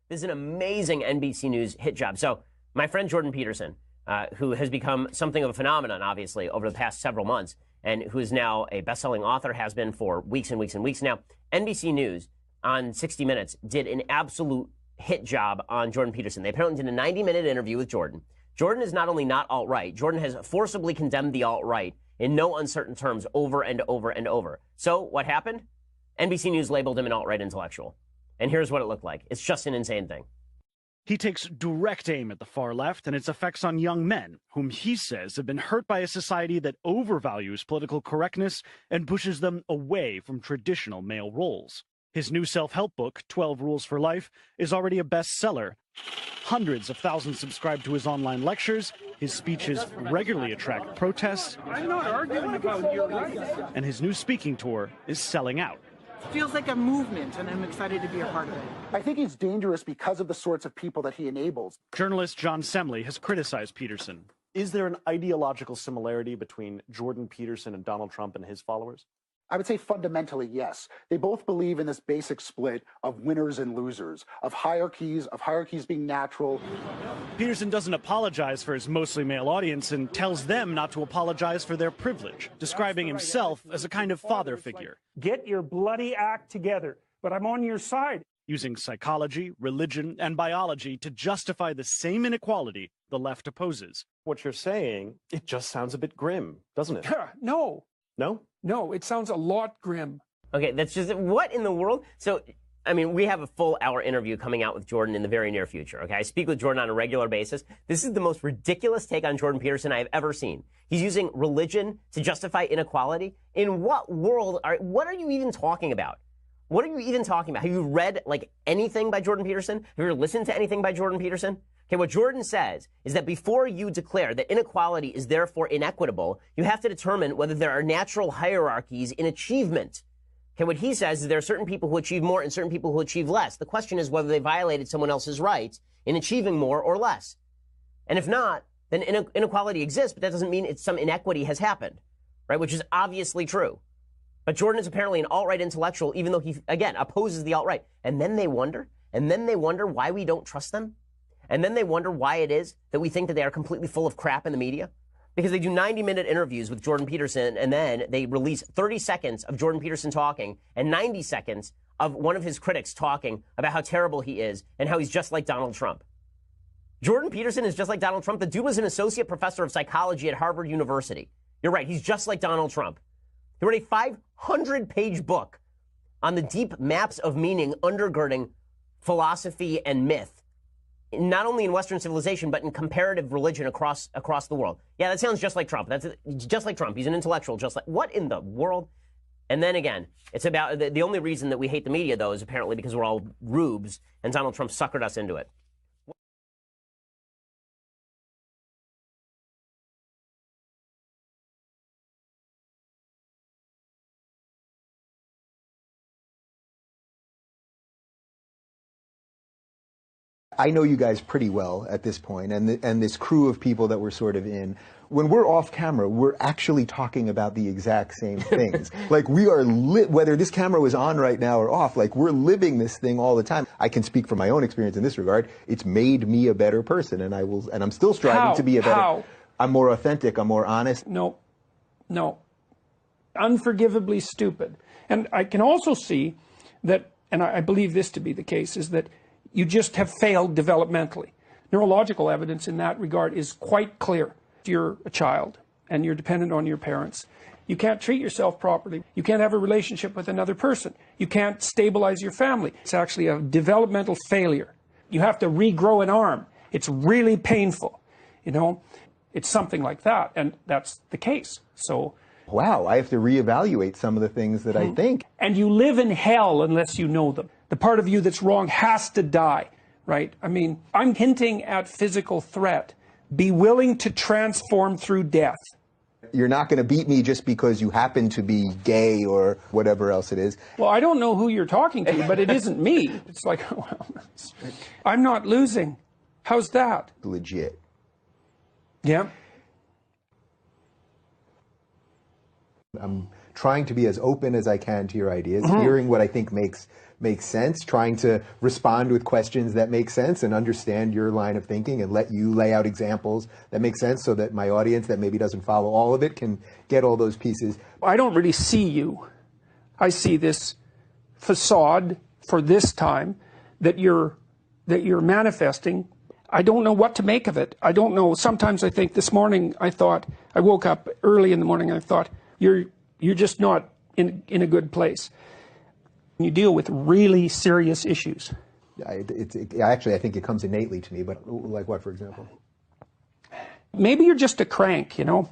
This is an amazing NBC News hit job. So my friend Jordan Peterson, who has become something of a phenomenon, obviously, over the past several months, and who is now a best-selling author, has been for weeks and weeks and weeks now. NBC News on 60 Minutes did an absolute hit job on Jordan Peterson. They apparently did a 90-minute interview with Jordan. Jordan is not only not alt-right, Jordan has forcibly condemned the alt-right in no uncertain terms over and over and over. So what happened? NBC News labeled him an alt-right intellectual. And here's what it looked like. It's just an insane thing. He takes direct aim at the far left and its effects on young men, whom he says have been hurt by a society that overvalues political correctness and pushes them away from traditional male roles. His new self-help book, 12 Rules for Life, is already a bestseller. Hundreds of thousands subscribe to his online lectures. His speeches regularly attract protests. I'm not arguing about your rights. And his new speaking tour is selling out. Feels like a movement, and I'm excited to be a part of it. I think he's dangerous because of the sorts of people that he enables. Journalist John Semley has criticized Peterson. Is there an ideological similarity between Jordan Peterson and Donald Trump and his followers? I would say fundamentally, yes. They both believe in this basic split of winners and losers, of hierarchies being natural. Peterson doesn't apologize for his mostly male audience and tells them not to apologize for their privilege, describing himself as a kind of father figure. Get your bloody act together, but I'm on your side. Using psychology, religion, and biology to justify the same inequality the left opposes. What you're saying, it just sounds a bit grim, doesn't it? No. No? No, it sounds a lot grim. Okay, that's just, what in the world? So, I mean, we have a full hour interview coming out with Jordan in the very near future, okay? I speak with Jordan on a regular basis. This is the most ridiculous take on Jordan Peterson I have ever seen. He's using religion to justify inequality. In what world what are you even talking about? What are you even talking about? Have you read, like, anything by Jordan Peterson? Have you ever listened to anything by Jordan Peterson? Okay, what Jordan says is that before you declare that inequality is therefore inequitable, you have to determine whether there are natural hierarchies in achievement. Okay, what he says is there are certain people who achieve more and certain people who achieve less. The question is whether they violated someone else's rights in achieving more or less. And if not, then inequality exists, but that doesn't mean some inequity has happened, right? Which is obviously true. But Jordan is apparently an alt-right intellectual, even though he, again, opposes the alt-right. And then they wonder why we don't trust them. And then they wonder why it is that we think that they are completely full of crap in the media. Because they do 90-minute interviews with Jordan Peterson, and then they release 30 seconds of Jordan Peterson talking and 90 seconds of one of his critics talking about how terrible he is and how he's just like Donald Trump. Jordan Peterson is just like Donald Trump. The dude was an associate professor of psychology at Harvard University. You're right, he's just like Donald Trump. He wrote a 500-page book on the deep maps of meaning undergirding philosophy and myth, not only in Western civilization, but in comparative religion across the world. Yeah, that sounds just like Trump. That's just like Trump. He's an intellectual, just like, what in the world? And then again, it's about, the only reason that we hate the media, though, is apparently because we're all rubes, and Donald Trump suckered us into it. I know you guys pretty well at this point, and this crew of people that we're sort of in. When we're off camera, we're actually talking about the exact same things. Like, we are whether this camera was on right now or off, like, we're living this thing all the time. I can speak from my own experience in this regard. It's made me a better person, and I'm still striving to be a better. How? I'm more authentic. I'm more honest. No. Unforgivably stupid. And I can also see that, and I believe this to be the case, is that you just have failed developmentally. Neurological evidence in that regard is quite clear. If you're a child and you're dependent on your parents, you can't treat yourself properly. You can't have a relationship with another person. You can't stabilize your family. It's actually a developmental failure. You have to regrow an arm. It's really painful. You know, it's something like that, and that's the case. So, wow, I have to reevaluate some of the things that I think. And you live in hell unless you know them. The part of you that's wrong has to die, right? I mean, I'm hinting at physical threat. Be willing to transform through death. You're not going to beat me just because you happen to be gay or whatever else it is. Well, I don't know who you're talking to, but it isn't me. It's like, well, I'm not losing. How's that? Legit. Yeah. I'm trying to be as open as I can to your ideas, hearing what I think makes sense, trying to respond with questions that make sense and understand your line of thinking and let you lay out examples that make sense so that my audience that maybe doesn't follow all of it can get all those pieces. I don't really see you. I see this facade for this time that you're manifesting. I don't know what to make of it. I don't know. Sometimes I think this morning I woke up early in the morning and I thought, you're just not in a good place. You deal with really serious issues. Actually, I think it comes innately to me, but like what, for example? Maybe you're just a crank, you know,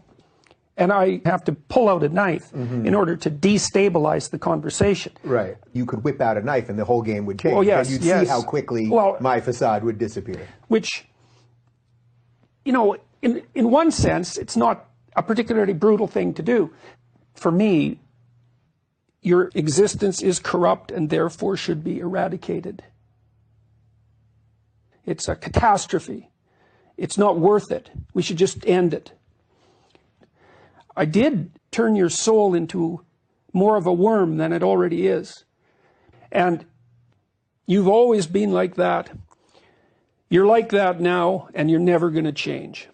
and I have to pull out a knife in order to destabilize the conversation. Right. You could whip out a knife and the whole game would change. Well, yes, and you'd yes. see how quickly my facade would disappear. Which, you know, in one sense, it's not a particularly brutal thing to do. For me, your existence is corrupt and therefore should be eradicated. It's a catastrophe. It's not worth it. We should just end it. I did turn your soul into more of a worm than it already is. And you've always been like that. You're like that now, and you're never going to change.